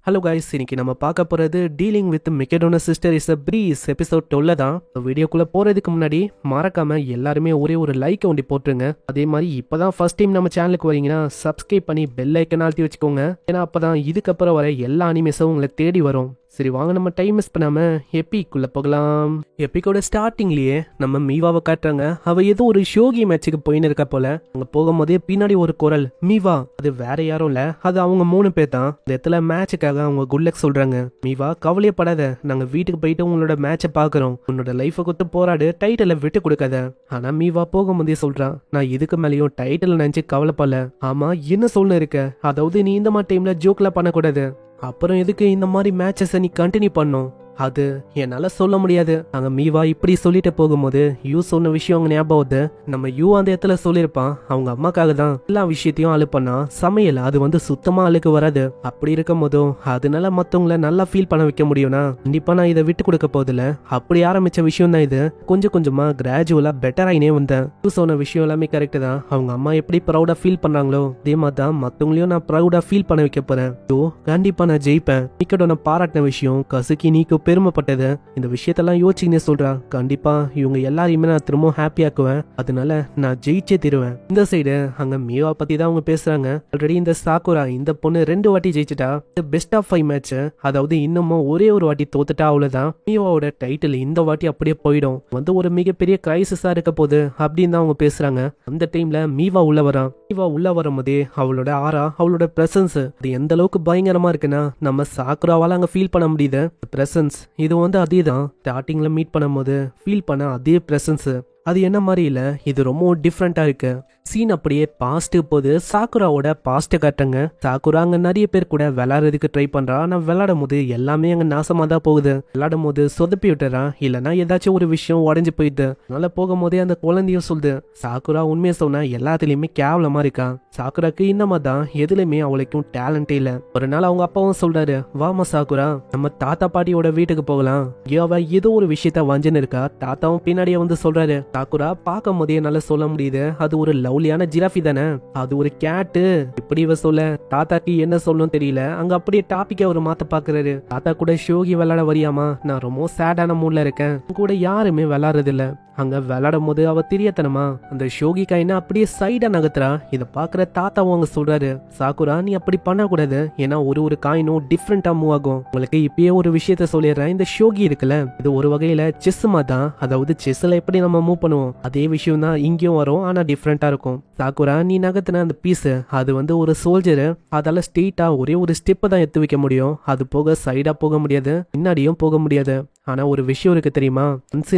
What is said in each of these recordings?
Hello guys, இன்னைக்கு நம்ம பார்க்க போறது டீலிங் வித் மெக்கடோனா sister is a breeze episode 12 தான். வீடியோக்குள்ள போறதுக்கு முன்னாடி மறக்காம எல்லாருமே ஒரே ஒரு லைக் ஒண்டி போட்டுருங்க. அதே மாதிரி இப்பதான் ஃபர்ஸ்ட் டைம் நம்ம சேனலுக்கு வரீங்கன்னா சப்ஸ்கிரைப் பண்ணி பெல் ஐக்கன் அழுத்தி வச்சுக்கோங்க. ஏன்னா அப்பதான் இதுக்கப்புறம் வர எல்லா அனிமேஸும் உங்களை தேடி வரும். சரி வாங்க, நம்ம டைம் மிஸ் பண்ணாம எப்பிக்குள்ள போகலாம். எப்பிக்கோட ஸ்டார்டிங்லயே நம்ம மீவாவை காட்டுறாங்க. அவ ஏதோ ஒரு ஷோகி மேட்சுக்கு போயின்னு இருக்க போல. அங்க போகும்போதே பின்னாடி ஒரு குரல், மீவா. அது வேற யாரும் இல்ல, அது அவங்க 3 பேர் தான். இந்த இடத்துல மேட்சுக்காக அவங்க குட் லக் சொல்றாங்க. மீவா கவலையப்படாத, நாங்க வீட்டுக்கு போயிட்டு உங்களோட மேட்சை பாக்குறோம். உன்னோட லைஃபை கொடுத்து போராடு, டைட்டில விட்டு கொடுக்காத. ஆனா மீவா போகும்போதே சொல்றான், நான் இதுக்கு மேலேயும் டைட்டில் நினைச்சு கவலைப்படல. ஆமா என்ன சொல்ல இருக்க, அதாவது நீ இந்த மாதிரி டைம்ல ஜோக்லாம் பண்ணக்கூடாது. அப்புறம் எதுக்கு இந்த மாதிரி மேட்சஸ் நீ கண்டினியூ பண்ணும், அது என்னால சொல்ல முடியாது. அங்க மீவா இப்படி சொல்லிட்டு போகும்போது யூ சொன்ன விஷயம் அவங்க ஞாபகம் வருது. நம்ம யூ அந்த இடத்துல சொல்லியிருப்பான், அவங்க அம்மாக்காக தான் எல்லா விஷயத்தையும் அழுப்பண்ணா சமையல் அது வந்து சுத்தமா அழுக்கு வராது. அப்படி இருக்கும் போதும் அதனால மத்தவங்கள நல்லா ஃபீல் பண்ண வைக்க முடியும்னா கண்டிப்பா நான் இதை விட்டு கொடுக்க போதில்ல. அப்படி ஆரம்பிச்ச விஷயம் தான் இது. கொஞ்சம் கொஞ்சமா கிராஜுவலா பெட்டர் ஆயினே வந்தேன். யூ சொன்ன விஷயம் எல்லாமே கரெக்ட் தான். அவங்க அம்மா எப்படி ப்ரௌடா ஃபீல் பண்றாங்களோ அதே மாதிரி தான் மத்தவங்களையும் நான் ப்ரௌடா ஃபீல் பண்ண வைக்க போறேன். யோ கண்டிப்பா நான் ஜெயிப்பேன். மிக்கடோன பாராட்டின விஷயம் கசுக்கி நீக்கு பெருமைப்பட்டது. இந்த விஷயத்தெல்லாம் யோசிச்சுன்னு சொல்றா. கண்டிப்பா இவங்க எல்லாரையுமே நான் திரும்ப ஹாப்பியாக்குவேன், அதனால நான் ஜெயிச்சே தருவேன். இந்த சைடு அங்க மீவா பத்தி தான் அவங்க பேசுறாங்க. ஆல்ரெடி இந்த சாக்குரா இந்த பொண்ணு 2 வாட்டி ஜெயிச்சிட்டா. பெஸ்ட் ஆஃப் 5 மேட்ச், அதாவது இன்னமும் ஒரே ஒரு வாட்டி தோத்துட்டா அவ்வளவுதான். மீவாவோட டைட்டில் இந்த வாட்டி அப்படியே போயிடும். வந்து ஒரு மிகப்பெரிய கிரைசிஸா இருக்க போகுது அப்படின்னு தான் அவங்க பேசுறாங்க. அந்த டைம்ல மீவா உள்ள வரான். மீவா உள்ள வரும்போதே அவளோட ஆரா, அவளோட பிரசன்ஸ் அது எந்த அளவுக்கு பயங்கரமா இருக்குன்னா நம்ம சாக்குராவால அங்க ஃபீல் பண்ண முடியுது. பிரசன்ஸ் இது வந்து அதே தான் ஸ்டார்டிங்ல மீட் பண்ணும்போது ஃபீல் பண்ண அதே பிரசன்ஸ். அது என்ன மாதிரி இல்ல, இது ரொம்ப டிஃப்ரெண்டா இருக்கு. சீன் அப்படியே பாஸ்ட் போது சாக்குராவோட பாஸ்ட் காட்டுங்க. சாக்குரா அங்க நிறைய பேர் கூட விளையாடுறதுக்கு ட்ரை பண்றா. ஆனா விளையாடும் போது எல்லாமே அங்க நாசமா தான் போகுது. விளையாடும் போது சொதப்பி விட்டுறான், இல்லைன்னா ஏதாச்சும் ஒரு விஷயம் உடஞ்சு போயிடுது. அதனால போகும்போதே அந்த குழந்தையும் சொல்லுது, சாக்குரா உண்மையை சொன்னா எல்லாத்துலயுமே கேவலமா இருக்கா. சாக்குராக்கு இன்னமா தான் எதுலையுமே அவளுக்கும் டேலண்டே இல்ல. ஒரு நாள் அவங்க அப்பாவும் சொல்றாரு, வாமா சாக்குரா நம்ம தாத்தா பாட்டியோட வீட்டுக்கு போகலாம். அவ ஏதோ ஒரு விஷயத்த வஞ்சுன்னு இருக்கா. தாத்தாவும் பின்னாடியே வந்து சொல்றாரு, சாக்குரா பார்க்கும் போதே நல்லா சொல்ல முடியுது அது ஒரு லவ்லியான ஜிராஃபி தானே, அது ஒரு கேட்டு. இப்படி இவ சொல்ல தாத்தாக்கு என்ன சொல்லணும் தெரியல. அங்க அப்படியே டாபிக்க ஒரு மாத்த பாக்குறாரு. தாத்தா கூட ஷோகி விளையாட வரியாமா, நான் ரொம்ப சேடான மூட்ல இருக்கேன், கூட யாருமே விளையாடுறது இல்ல. அங்க விளையாடும் போது அவ தெரியத்தனமா அந்த ஷோகி காயினா அப்படியே சைடா நகர்த்துறா. இத பாக்குற தாத்தாவும் அங்க சொல்றாரு, சாக்குரா நீ அப்படி பண்ணக்கூடாது, ஏன்னா ஒரு காயினும் டிஃப்ரெண்டா மூவ் ஆகும். உங்களுக்கு இப்பயே ஒரு விஷயத்த சொல்லிடுறேன், இந்த ஷோகி இருக்குல்ல இது ஒரு வகையில செஸ் தான். அதாவது செஸ்ல எப்படி நம்ம மூவ் பண்ணுவோம் அதே விஷயம் தான் இங்கேயும் வரும், ஆனா டிஃப்ரெண்டா இருக்கும். சாக்குரா நீ நகர்த்தின அந்த பீஸ் அது வந்து ஒரு சோல்ஜரு, அதால ஸ்ட்ரெயிட்டா ஒரே ஒரு ஸ்டெப் தான் எடுத்து வைக்க முடியும். அது போக சைடா போக முடியாது, பின்னாடியும் போக முடியாது. ஆனா ஒரு விஷயம் இருக்கு தெரியுமா,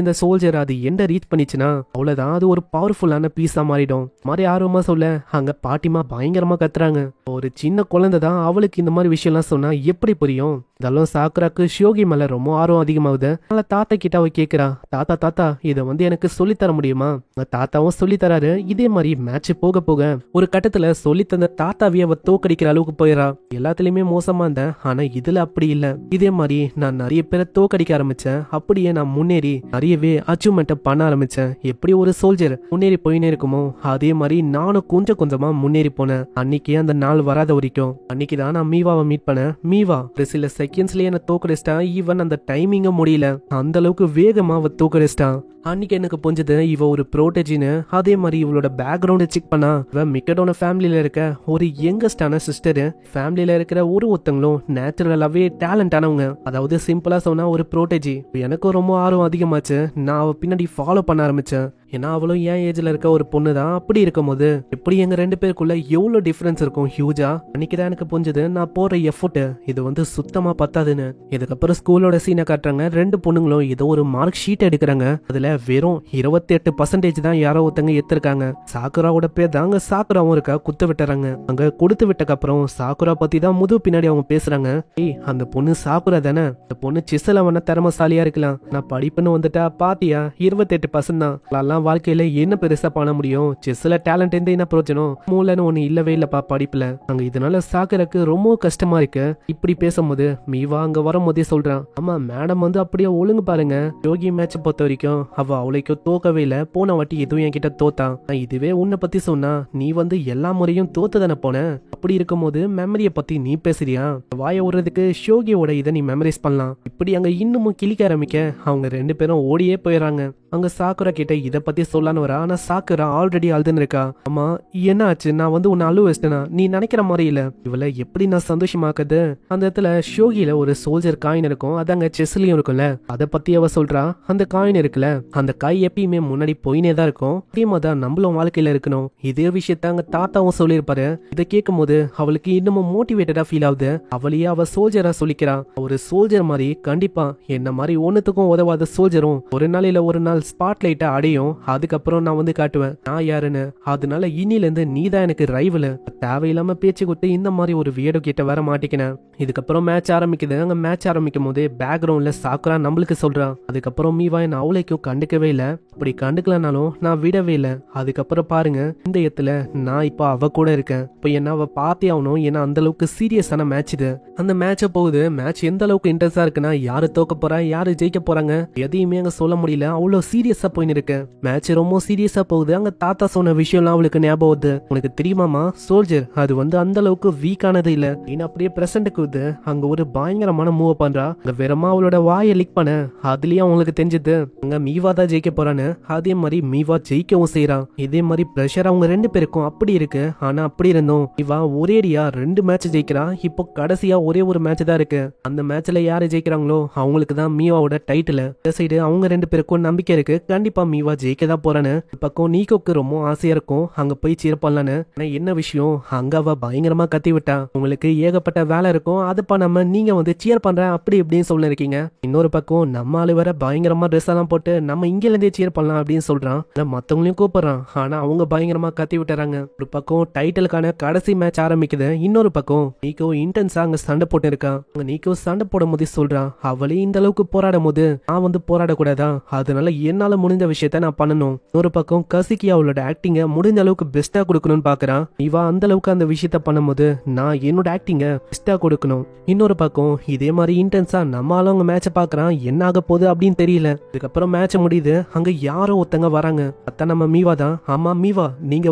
இந்த சோல்ஜர் அது எந்த ரீச் பண்ணிச்சுன்னா அவ்வளவுதான், அது ஒரு பவர்ஃபுல்லான பீஸா மாறிடும். மாதிரி ஆர்வமா சொல்ல அங்க பாட்டிமா பயங்கரமா கத்துறாங்க. ஒரு சின்ன குழந்தை தான், அவளுக்கு இந்த மாதிரி விஷயம் எல்லாம் சொன்னா எப்படி புரியும். இதெல்லாம் சாக்குராக்கு ஷோகி மேல ரொம்ப ஆர்வம் அதிகமாகுது. அதனால தாத்தா கிட்ட அவ கேக்குறா, தாத்தா தாத்தா இதை வந்து எனக்கு சொல்லித்தர முடியுமா. தாத்தாவும் சொல்லி தராரு. இதே மாதிரி மேட்ச் போக போக ஒரு கட்டத்துல சொல்லி தந்த தாத்தாவே அவ தோக்கடிக்கிற அளவுக்கு போயிடா. எல்லாத்துலயுமே மோசமா இருந்தேன், ஆனா இதுல அப்படி இல்ல. இதே மாதிரி நான் நிறைய பேரை தோக்கடிக்க ஆரம்பிச்சேன். அப்படியே நான் முன்னேறி நிறையவே அச்சீவ்மெண்ட் பண்ண ஆரம்பிச்சேன். எப்படி ஒரு சோல்ஜர் முன்னேறி போயினே இருக்குமோ அதே மாதிரி நானும் கொஞ்சம் கொஞ்சமா முன்னேறி போனேன். அன்னைக்கு அந்த நாள் வராத வரைக்கும் அன்னைக்குதான் நான் மீவாவை மீட் பண்ணேன். மீவா ஒரு சில செகண்ட்ஸ்லயே என்ன தோக்கடிச்சிட்டான். ஈவன் அந்த டைமிங்க முடியல, அந்த அளவுக்கு வேகமா அவ தோக்கடிச்சிட்டான். அன்னைக்கு எனக்கு புரிஞ்சது இவ ஒரு ப்ரோட்டேஜின்னு. அதே மாதிரி இவளோட பேக்ரவுண்ட் செக் பண்ணா இவ மிக்கடோன ஃபேமிலியில இருக்க ஒரு யங்கஸ்டான சிஸ்டர். ஃபேமிலியில இருக்கிற ஒருத்தங்களும் நேச்சுரலாவே டேலண்டானவங்க. அதாவது சிம்பிளா சொன்னா ஒரு ப்ரோட்டேஜி. எனக்கும் ரொம்ப ஆர்வம் அதிகமாச்சு. நான் அவ பின்னாடி ஃபாலோ பண்ண ஆரம்பிச்சேன். ஏன்னா அவளும் என் ஏஜ்ல இருக்க ஒரு பொண்ணு தான். அப்படி இருக்கும் போது எப்படி எங்க 2 பேருக்குள்ள எவ்வளவு டிஃபரன்ஸ் இருக்கும், ஹியூஜா. அன்னைக்குதான் எனக்கு புரிஞ்சது நான் போற எஃபோர்ட் இது வந்து சுத்தமா பத்தாதுன்னு. இதுக்கப்புறம் ஸ்கூலோட சீனை காட்டுறாங்க. 2 பொண்ணுங்களும் ஏதோ ஒரு மார்க் ஷீட் எடுக்கிறாங்க. அதுல வெறும் 28% தான் யாரோ ஒருத்தங்க எடுத்திருக்காங்க. சாக்குராவோட பேர் தாங்க சாக்குராவும் இருக்கா. குத்து விட்டுறாங்க. அங்க கொடுத்து விட்டக்கு அப்புறம் சாக்குரா பத்தி தான் முது பின்னாடி அவங்க பேசுறாங்க. ஏய் அந்த பொண்ணு சாக்குரா தானே, அந்த பொண்ணு செஸ்ல வேணா திறமசாலியா இருக்கலாம், நான் படிப்புன்னு வந்துட்டா பாத்தியா 28% தான். வாழ்க்கையில என்ன பெருசா பண்ண முடியும், செஸ்ல டேலண்ட் இருந்து என்ன பிரயோஜனம், மூளைன்னு ஒண்ணு இல்லவே இல்லப்பா படிப்புல. அங்க இதனால சாக்குராக்கு ரொம்ப கஷ்டமா இருக்கு. இப்படி பேசும்போது மீவா அங்க வரும்போதே சொல்றான், ஆமா மேடம் வந்து அப்படியே ஒழுங்கு பாருங்க. யோகி மேட்ச் பொறுத்த வரைக்கும் அவ அவளைக்கும் தோக்கவே இல்ல. போன வாட்டி எதுவும் என்கிட்ட தோத்தான். இதுவே உன்னை பத்தி சொன்னா நீ வந்து எல்லா முறையும் தோத்து தானே போன, அப்படி இருக்கும்போது மெமரியை பத்தி நீ பேசுறியா? வாய விடுறதுக்கு ஷோகியோட இதை நீ மெமரைஸ் பண்ணலாம். இப்படி அங்க இன்னமும் கிளிக்க ஆரம்பிக்க அவங்க 2 பேரும் ஓடியே போயிடறாங்க. அங்க சாக்குரா கிட்ட இதை பத்தி சொல்லான்னு வரா. ஆனா சாக்குரா ஆல்ரெடி அழுதுன்னு இருக்கா. அம்மா என்ன ஆச்சு? நான் உன்னை அழுவ வச்சிட்டேனா? நீ நினைக்கிற மாதிரி இல்ல. இவளை எப்படி நான் சந்தோஷமாக்குது? அந்த இடத்துல ஷோகில ஒரு சோல்ஜர் காயின் இருக்கும். அதாங்க செஸ்லயும் இருக்கும்ல, அதை பத்தி அவ சொல்றா. அந்த காயின் இருக்குல்ல, அந்த காய் எப்பயுமே முன்னாடி போயினே தான் இருக்கும். அதே மாதிரிதான் நம்மளும் வாழ்க்கையில இருக்கணும். இதே விஷயத்த அங்க தாத்தாவும் சொல்லியிருப்பாரு. இதை கேட்கும் போது அவளுக்கு இன்னமும் மோட்டிவேட்டடா ஃபீல் ஆகுது. அவளையே அவ சோல்ஜரா சொல்லிக்கிறா. ஒரு சோல்ஜர் மாதிரி கண்டிப்பா என்ன மாதிரி ஒன்னுத்துக்கும் உதவாத சோல்ஜரும் ஒரு நாள் இல்ல ஒரு நாள் ஸ்பாட்லைட்டை அடையும். அதுக்கப்புறம் நான் காட்டுவேன் நான் யாருன்னு. அதனால இன்னில இருந்து நீதான் எனக்கு ரைவல். தேவையில்லாம பேச்சு கொடுத்து இந்த மாதிரி ஒரு வீடியோ கிட்ட வர மாட்டேங்கினேன். இதுக்கப்புறம் மேட்ச் ஆரம்பிக்குது. அங்க மேட்ச் ஆரம்பிக்கும் போது பேக்ரவுண்ட்ல சாக்குரா நம்மளுக்கு சொல்றான். அதுக்கப்புறம் மீவா என்ன அவளைக்கும் கண்டுக்கவே இல்ல. அப்படி கண்டுக்கலனாலும் நான் விடவே இல்லை. அதுக்கப்புறம் பாருங்க, இந்த இடத்துல நான் இப்ப அவ கூட இருக்கேன். இப்ப என்ன அவ பார்த்தே ஆகணும். ஏன்னா அந்த அளவுக்கு சீரியஸான மேட்ச் இது. அந்த மேட்ச போகுது. மேட்ச் எந்த அளவுக்கு இன்ட்ரெஸ்டா இருக்குன்னா, யாரு தோக்க போறா, யாரு ஜெயிக்க போறாங்க எதையுமே அங்க சொல்ல முடியல. அவ்வளவு சீரியஸா போயின்னு இருக்கு. மேட்ச் ரொம்ப சீரியஸா போகுது. அங்க தாத்தா சொன்ன விஷயம்லாம் அவளுக்கு ஞாபகம் வருது. உனக்கு தெரியுமாமா, சோல்ஜர் அது அந்த அளவுக்கு வீக்கானது இல்ல. நீ அப்படியே பிரசன்ட்க்கு வந்து அங்க ஒரு பயங்கரமான மூவ் பண்றா. அங்க வெறுமா அவளோட வாயை லிக் பண்ண அதுலயும் அவங்களுக்கு தெரிஞ்சது அங்க மீவா தான் ஜெயிக்க போறான்னு. அதே மாதிரி மீவா ஜெயிக்கவும் செய்யறான். இதே மாதிரி பிரஷர் அவங்க 2 பேருக்கும் அப்படி இருக்கு. ஆனா அப்படி இருந்தும் மீவா ஒரேடியா 2 மேட்ச் ஜெயிக்கிறா. இப்போ கடைசியா ஒரே ஒரு மேட்ச் தான் இருக்கு. அந்த மேட்ச்ல யாரு ஜெயிக்கிறாங்களோ அவங்களுக்கு தான் மீவாவோட டைட்டில். இந்த சைடு அவங்க 2 பேருக்கும் நம்பிக்கை இருக்கு. கண்டிப்பா மீவா ஜெயிக்க தான் போறான்னு. பக்கம் நீக்கோக்கு ரொம்ப ஆசையா இருக்கும் அங்க போய் சீர் பண்ணலான்னு. ஆனா என்ன விஷயம், அங்க அவ பயங்கரமா கத்தி விட்டா. உங்களுக்கு ஏகப்பட்ட வேலை இருக்கும், அதை பண்ணாம நீங்க சீர் பண்ற அப்படி இப்படின்னு சொல்ல இருக்கீங்க. இன்னொரு பக்கம் நம்ம ஆளு வர பயங்கரமா ட்ரெஸ் எல்லாம் போட்டு நம்ம இங்க இருந்தே சீர் பண்ணலாம் அப்படின்னு சொல்றான். மத்தவங்களையும் கூப்பிடுறான். ஆனா அவங்க பயங்கரமா கத்தி விட்டுறாங்க. ஒரு பக்கம் டைட்டிலுக்கான கடைசி மேட்ச் ஆரம்பிக்குது. இன்னொரு பக்கம் நீக்கோ இன்டென்ஸா அங்க சண்டை போட்டு இருக்கான். நீக்கோ சண்டை போடும் போது சொல்றான், அவளே இந்த அளவுக்கு போராடும் போது நான் போராடக்கூடாதா? அதனால என்னால முடிஞ்ச விஷயத்த நான் பண்ணணும். ஒரு பக்கம் கசிக்கி அவளோட ஆக்டிங்க முடிஞ்ச அளவுக்கு பெஸ்டா கொடுக்கணும்னு பாக்குறான். இவா அந்த அளவுக்கு அந்த விஷயத்த பண்ணும்போது நான் என்னோட ஆக்டிங்க பெஸ்டா கொடுக்கணும். இன்னொரு பக்கம் இதே மாதிரி இன்டென்ஸா நம்மளால அவங்க மேட்ச பாக்குறான். என்ன ஆக போகுது அப்படின்னு தெரியல. இதுக்கப்புறம் மேட்ச் முடியுது. அங்க யாரோ ஒருத்தங்க வராங்க. அதான் நம்ம மீவா தான். ஆமா மீவா, நீங்க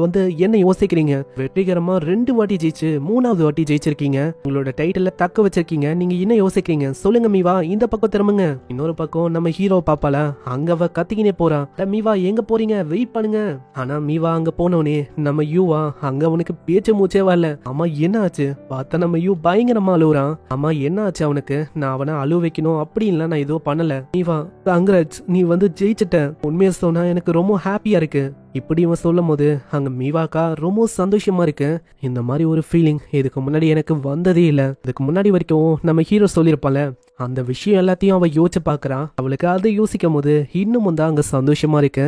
என்ன யோசிக்கிறீங்க? வெற்றிகரமா 2 வாட்டி ஜெயிச்சு 3வது வாட்டி ஜெயிச்சிருக்கீங்க. உங்களோட டைட்டில தக்க வச்சிருக்கீங்க. நீங்க என்ன யோசிக்கிறீங்க சொல்லுங்க மீவா, இந்த பக்கம் திரும்புங்க. இன்னொரு பக்கம் நம்ம ஹீரோ பாப்பால அங்க அவ கத்திக்கினே போறான். மீவா எங்க போறீங்க, வெயிட் பண்ணுங்க. ஆனா மீவா அங்க போனோனே நம்ம யூவா அங்க அவனுக்கு பேச்சு மூச்சே வரல. ஆமா என்ன ஆச்சு பார்த்தா நம்ம யூ பயங்கரமா அழுவுறான். ஆமா என்ன ஆச்சு அவனுக்கு? நான் அவனை அழுவ வைக்கணும் அப்படின்லாம் நான் எதுவும் பண்ணல. மீவா கங்க்ராட்ஸ், நீ ஜெயிச்சிட்ட. உண்மையை சொன்னா எனக்கு ரொம்ப ஹாப்பியா இருக்கு. இப்படி இவன் சொல்லும் போது அங்க மீவாக்கா ரொம்ப சந்தோஷமா இருக்கு. இந்த மாதிரி ஒரு ஃபீலிங் இதுக்கு முன்னாடி எனக்கு வந்ததே இல்ல. இதுக்கு முன்னாடி வரைக்கும் நம்ம ஹீரோ சொல்லியிருப்பால அந்த விஷயம் எல்லாத்தையும் அவ யோசிச்சு பாக்குறான். அவளுக்கு அதை யோசிக்கும் போது இன்னும் தான் அங்க சந்தோஷமா இருக்கு.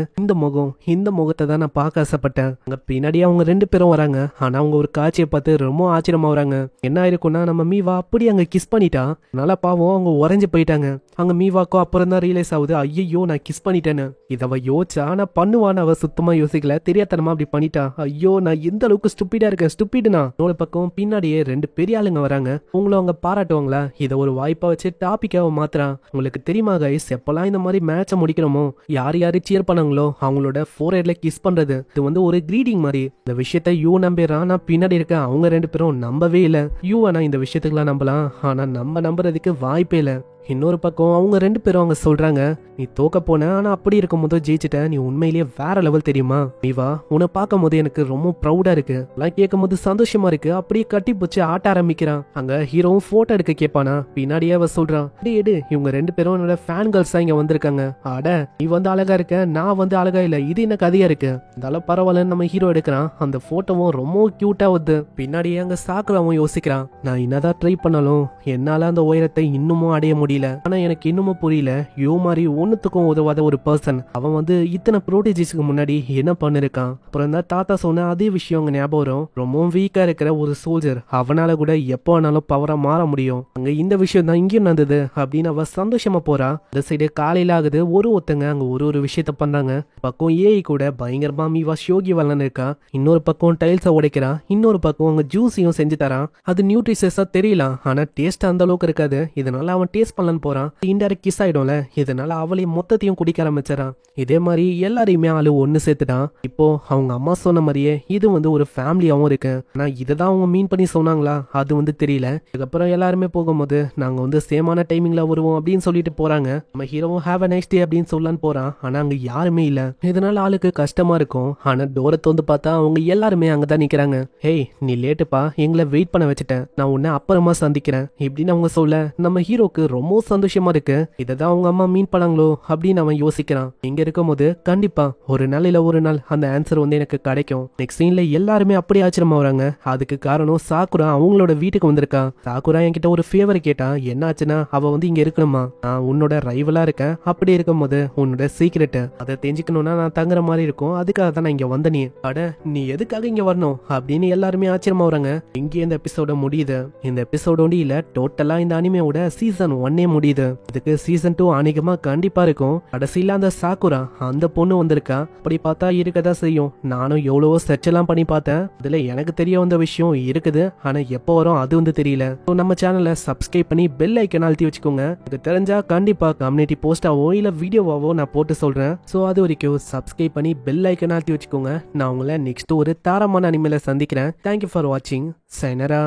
இந்த முகத்தை தான் நான் பார்க்க ஆசைப்பட்டேன். அங்க பின்னாடியே அவங்க 2 பேரும் வராங்க. ஆனா அவங்க ஒரு காட்சியை பார்த்து ரொம்ப ஆச்சரியமா வராங்க. என்ன ஆயிருக்கும்னா, நம்ம மீவா அப்படி அங்க கிஸ் பண்ணிட்டா. நல்லா பாவம் அவங்க உறைஞ்சு போயிட்டாங்க. அங்க மீவாக்கும் அப்புறம் தான் ரியலைஸ் ஆகுது, ஐயோ நான் கிஸ் பண்ணிட்டேன்னு. இத அவ யோசிச்சா. ஆனா பண்ணுவான்னு அவ சுத்தமா யோசிக்கல. தெரியாதனமா அப்படி பண்ணிட்டா. ஐயோ நான் எந்த அளவுக்கு ஸ்டூபிடா இருக்கேன், ஸ்டூபிடுனா. இன்னொரு பக்கம் பின்னாடியே 2 பெரிய ஆளுங்க வராங்க. உங்களும் அவங்க பாராட்டுவாங்களா? இதை ஒரு வாய்ப்பா வச்சு டாபிக்காவை மாத்துறான். உங்களுக்கு தெரியுமா கைஸ், எப்பெல்லாம் இந்த மாதிரி மேட்சை முடிக்கிறோமோ யாரு சீர் பண்ணாங்களோ அவங்களோட ஃபோர்ஹெட்ல கிஸ் பண்றது இது ஒரு கிரீடிங் மாதிரி. இந்த விஷயத்த யூ நம்பிடுறான். ஆனா பின்னாடி இருக்க அவங்க 2 பேரும் நம்பவே இல்ல. யூ ஆனா இந்த விஷயத்துக்குலாம் நம்பலாம், ஆனா நம்ம நம்புறதுக்கு வாய்ப்பே இல்ல. இன்னொரு பக்கம் அவங்க 2 பேரும் அவங்க சொல்றாங்க, நீ தோக்க போன, ஆனா அப்படி இருக்கும் போது ஜெயிச்சிட்ட. நீ உண்மையிலேயே வேற லெவல் தெரியுமா மீவா? உன்னை பார்க்கும் போது எனக்கு ரொம்ப ப்ரௌடா இருக்கு. எல்லாம் கேட்கும் போது சந்தோஷமா இருக்கு. அப்படியே கட்டி போச்சு ஆட்ட ஆரம்பிக்கிறான். அங்க ஹீரோவும் போட்டோ எடுக்க கேட்பானா. பின்னாடியே அவ சொல்றான், எடு இவங்க 2 பேரும் என்னோட ஃபேன் கேர்ள்ஸா இங்க வந்திருக்காங்க. அட நீ அழகா இருக்க, நான் அழகா இல்ல, இது என்ன கதையா இருக்கு? இருந்தாலும் பரவாயில்லன்னு நம்ம ஹீரோ எடுக்கிறான். அந்த போட்டோவும் ரொம்ப கியூட்டா வருது. பின்னாடியே அங்க சாக்குறாவும் யோசிக்கிறான், நான் என்னதான் ட்ரை பண்ணாலும் என்னால அந்த உயரத்தை இன்னமும் அடைய முடியல. ஆனா எனக்கு இன்னமும் புரியல, யோ மாதிரி ஒன்னுத்துக்கும் உதவாத ஒரு பர்சன் அவன் இத்தனை ப்ரோட்டேஜிஸ்க்கு முன்னாடி என்ன பண்ணிருக்கான். அப்புறம் தான் தாத்தா சொன்ன அதே விஷயம் அங்க ஞாபகம் வரும். ரொம்பவும் வீக்கா இருக்கிற ஒரு சோல்ஜர் அவனால கூட எப்போ ஆனாலும் பவரா மாற முடியும். அங்க இந்த விஷயம் தான் இங்கேயும் நடந்தது அப்படின்னு அவ சந்தோஷமா போறா. இந்த சைடு காலையில ஆகுது. ஒருத்தங்க அங்க ஒரு விஷயத்த பண்றாங்க. பக்கம் ஏஐ கூட பயங்கரமா மீவா ஷோகி வரலான்னு இருக்கா. இன்னொரு பக்கம் டைல்ஸை உடைக்கிறா. இன்னொரு பக்கம் அங்க ஜூஸையும் செஞ்சு தரான். அது நியூட்ரிஷஸா தெரியலாம், ஆனா டேஸ்ட் அந்த அளவுக்கு இருக்காது. இதனால அவன் டேஸ்ட் பண்ணலான்னு போறான். இன்டைரக்ட் கிஸ் ஆயிடும்ல, இதனால அவளையும் மொத்தத்தையும் குடிக்க ஆரம்பிச்சான். இதே மாதிரி எல்லாரையுமே ஆளு ஒன்னு சேர்த்துட்டான். இப்போ அவங்க அம்மா சொன்ன மாதிரியே இது ஒரு ஃபேமிலியாவும் இருக்கு. ஆனா இதுதான் அவங்க மீன் பண்ணி சொன்னாங்களா அது தெரியல. அதுக்கப்புறம் எல்லாருமே போகும்போது நாங்க சேமான டைமிங்ல வருவோம் அப்படின்னு சொல்லிட்டு போறாங்க. நம்ம ஹீரோவும் ஹேவ் அ நைஸ் டே அப்படின்னு சொல்லலான்னு போறான். ஆனா அங்க யாருமே இல்ல. இதனால ஆளுக்கு கஷ்டமா இருக்கும். ஆனா டோரத்தை பார்த்தா அவங்க எல்லாருமே அங்கதான் நிக்கிறாங்க. ஹேய் நீ லேட்டுப்பா, எங்களை வெயிட் பண்ண வச்சுட்டேன், நான் உன்னை அப்புறமா சந்திக்கிறேன் இப்படின்னு அவங்க சொல்ல நம்ம ஹீரோக்கு ரொம்ப சந்தோஷமா இருக்கு. இததான் அவங்க அம்மா மீன் பண்ணாங்களோ அப்படின்னு அவன் யோசிக்கிறான். இங்க இருக்கும்போது கண்டிப்பா ஒரு நாள் இல்ல ஒரு நாள் அந்த ஆன்சர் எனக்கு கிடைக்கும். நெக்ஸ்ட் சீன்ல எல்லாருமே அப்படி ஆச்சரியமா வராங்க. அதுக்கு காரணம் சாக்குரா அவங்களோட வீட்டுக்கு வந்திருக்கா. சாக்குரா என்கிட்ட ஒரு ஃபேவர் கேட்டா, என்ன ஆச்சுன்னா அவ இங்க இருக்கணுமா, நான் உன்னோட ரைவலா இருக்கேன், அப்படி இருக்கும்போது உன்னோட சீக்ரெட் அதை தெரிஞ்சுக்கணும்னா நான் தங்குற மாதிரி இருக்கும், அதுக்காக தான் நான் இங்க வந்த. நீ அட நீ எதுக்காக இங்க வரணும் அப்படின்னு எல்லாருமே ஆச்சரியமா வராங்க. இங்கே இந்த எபிசோட முடியுது. இந்த எபிசோட இல்ல டோட்டலா இந்த அனிமையோட சீசன் 1 முடியுது. இதுக்கு சீசன் 2 அநேகமா கண்டிப்பா இருக்கும். கடைசியில அந்த சாக்குரா அந்த பொண்ணு வந்திருக்கா. அப்படி பார்த்தா இருக்கதான் செய்யும். நானும் எவ்வளவோ சர்ச் எல்லாம் பண்ணி பார்த்தேன். அதுல எனக்கு தெரிய வந்த விஷயம் இருக்குது. ஆனா எப்போ வரும் அது தெரியல. நம்ம சேனலை சப்ஸ்கிரைப் பண்ணி பெல் ஐக்கன் அழுத்தி வச்சுக்கோங்க. இது தெரிஞ்சா கண்டிப்பா கம்யூனிட்டி போஸ்டாவோ இல்ல வீடியோவாவோ நான் போட்டு சொல்றேன். சோ அது வரைக்கும் சப்ஸ்கிரைப் பண்ணி பெல் ஐக்கன் அழுத்தி வச்சுக்கோங்க. நான் உங்களை நெக்ஸ்ட் ஒரு தாரமான அனிமேல சந்திக்கிறேன். தேங்க்யூ ஃபார் வாட்சிங். சைனரா.